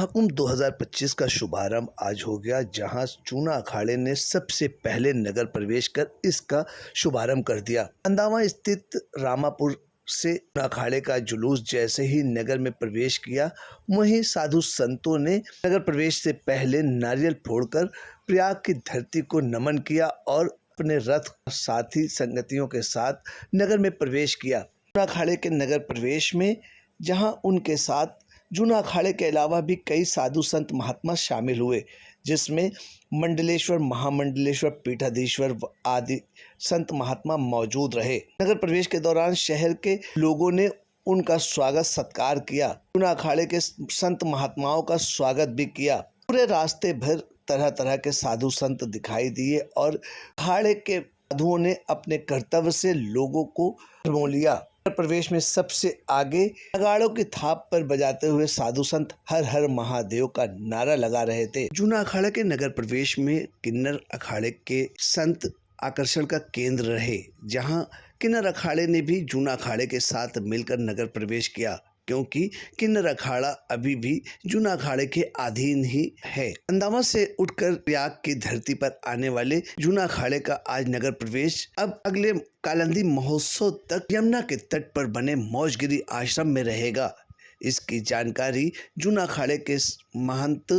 महाकुंभ 2025 का शुभारंभ आज हो गया, जहां जूना अखाड़े ने सबसे पहले नगर प्रवेश कर इसका शुभारंभ कर दिया। अंदावा स्थित रामापुर से अखाड़े का जुलूस जैसे ही नगर में प्रवेश किया, वहीं साधु संतों ने नगर प्रवेश से पहले नारियल फोड़कर प्रयाग की धरती को नमन किया और अपने रथ साथी संगतियों के साथ नगर में प्रवेश किया। जूना अखाड़े के नगर प्रवेश में जहां उनके साथ जूना अखाड़े के अलावा भी कई साधु संत महात्मा शामिल हुए, जिसमें मंडलेश्वर, महामंडलेश्वर, पीठाधीश्वर आदि संत महात्मा मौजूद रहे। नगर प्रवेश के दौरान शहर के लोगों ने उनका स्वागत सत्कार किया। जूना अखाड़े के संत महात्माओं का स्वागत भी किया। पूरे रास्ते भर तरह तरह के साधु संत दिखाई दिए और अखाड़े के साधुओं ने अपने कर्तव्य से लोगों को मोह लिया। प्रवेश में सबसे आगे नगाड़ों की थाप पर बजाते हुए साधु संत हर हर महादेव का नारा लगा रहे थे। जूना अखाड़े के नगर प्रवेश में किन्नर अखाड़े के संत आकर्षण का केंद्र रहे, जहां किन्नर अखाड़े ने भी जूना अखाड़े के साथ मिलकर नगर प्रवेश किया, क्योंकि किन्नर अखाड़ा अभी भी जूना अखाड़े के अधीन ही है। अंदावा से उठकर प्रयाग की धरती पर आने वाले जूना अखाड़े का आज नगर प्रवेश अब अगले कालिंदी महोत्सव तक यमुना के तट पर बने मौजगिरी आश्रम में रहेगा। इसकी जानकारी जूना अखाड़े के महंत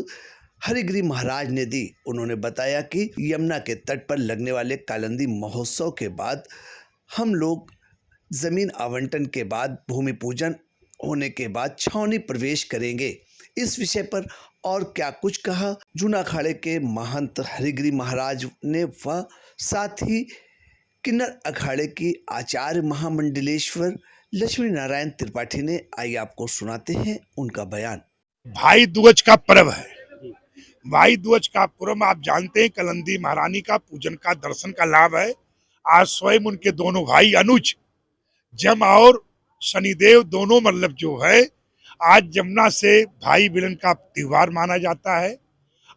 हरिगिरी महाराज ने दी। उन्होंने बताया कि यमुना के तट पर लगने वाले कालिंदी महोत्सव के बाद हम लोग जमीन आवंटन के बाद भूमि पूजन होने के बाद छावनी प्रवेश करेंगे। इस विषय पर और क्या कुछ कहा जूना अखाड़े के महंत हरिगिरी महाराज ने, व साथ ही किन्नर अखाड़े की आचार्य महामंडलेश्वर लक्ष्मी नारायण त्रिपाठी ने। आइए आपको सुनाते हैं उनका बयान। भाई दूज का पर्व है। भाई दूज का पर्व आप जानते हैं, कालिंदी महारानी का पूजन का दर्शन का लाभ है। आज स्वयं उनके दोनों भाई अनुज जम और शनिदेव दोनों मतलब जो है, आज जमुना से भाई मिलन का त्योहार माना जाता है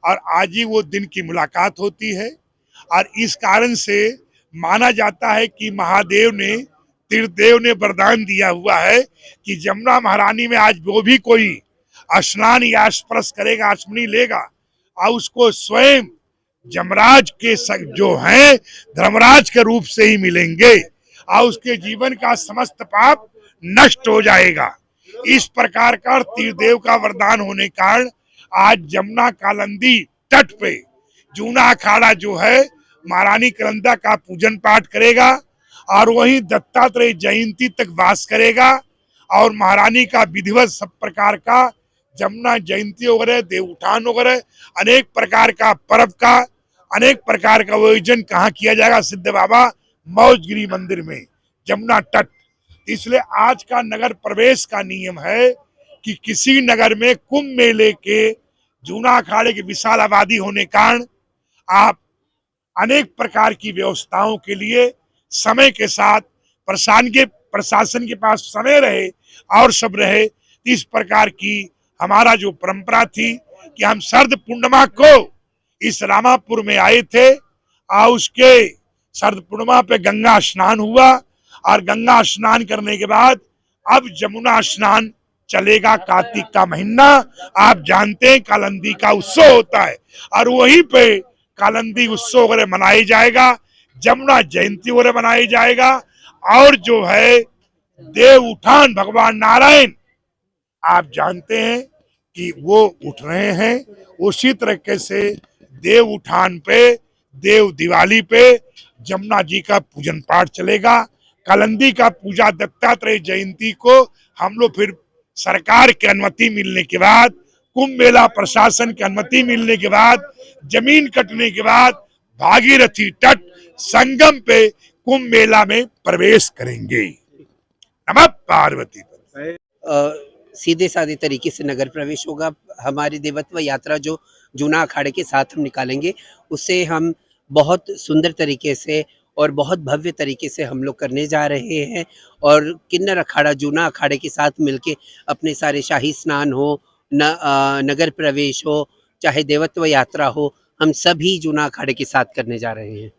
और आज ही वो दिन की मुलाकात होती है। और इस कारण से माना जाता है कि महादेव ने, त्रिदेव ने वरदान दिया हुआ है कि जमुना महारानी में आज जो भी कोई स्नान या स्पर्श करेगा, आचमनी लेगा, और उसको स्वयं जमराज के जो हैं धर्मराज के रूप से ही मिलेंगे और उसके जीवन का समस्त पाप नष्ट हो जाएगा। इस प्रकार का त्रिदेव का वरदान होने के कारण आज जमुना कालिंदी तट पे जूना अखाड़ा जो है महारानी कालिंदी का पूजन पाठ करेगा और वहीं दत्तात्रेय जयंती तक वास करेगा और महारानी का विधिवत सब प्रकार का जमुना जयंती वगैरह, देव उठान वगैरह अनेक प्रकार का पर्व का अनेक प्रकार का आयोजन कहाँ किया जाएगा? सिद्ध बाबा मौजगिरी मंदिर में, जमुना तट। इसलिए आज का नगर प्रवेश का नियम है कि किसी नगर में कुंभ मेले के जूना अखाड़े की विशाल आबादी होने कारण आप अनेक प्रकार की व्यवस्थाओं के लिए समय के साथ प्रशासन के पास समय रहे और सब रहे। इस प्रकार की हमारा जो परंपरा थी कि हम शरद पूर्णिमा को इस रामापुर में आए थे और उसके शरद पूर्णिमा पे गंगा स्नान हुआ और गंगा स्नान करने के बाद अब जमुना स्नान चलेगा। कार्तिक का महीना आप जानते हैं कालिंदी का उत्सव होता है और वहीं पे कालिंदी उत्सव वगैरह मनाया जाएगा, जमुना जयंती वगैरह मनाया जाएगा और जो है देव उठान भगवान नारायण आप जानते हैं कि वो उठ रहे हैं। उसी तरीके से देव उठान पे, देव दिवाली पे जमुना जी का पूजन पाठ चलेगा। कालिंदी का पूजा दत्तात्रेय जयंती को हम लोग फिर सरकार की अनुमति मिलने के बाद, कुंभ मेला प्रशासन की अनुमति मिलने के बाद, जमीन कटने के बाद भागीरथी तट संगम पे कुंभ मेला में प्रवेश करेंगे। नमः पार्वती। सीधे साधे तरीके से नगर प्रवेश होगा। हमारी देवत्व यात्रा जो जूना अखाड़े के साथ हम निकालेंगे, उससे हम बहुत सुंदर तरीके से और बहुत भव्य तरीके से हम लोग करने जा रहे हैं। और किन्नर अखाड़ा जूना अखाड़े के साथ मिलके अपने सारे शाही स्नान हो, नगर प्रवेश हो, चाहे देवत्व यात्रा हो, हम सभी जूना अखाड़े के साथ करने जा रहे हैं।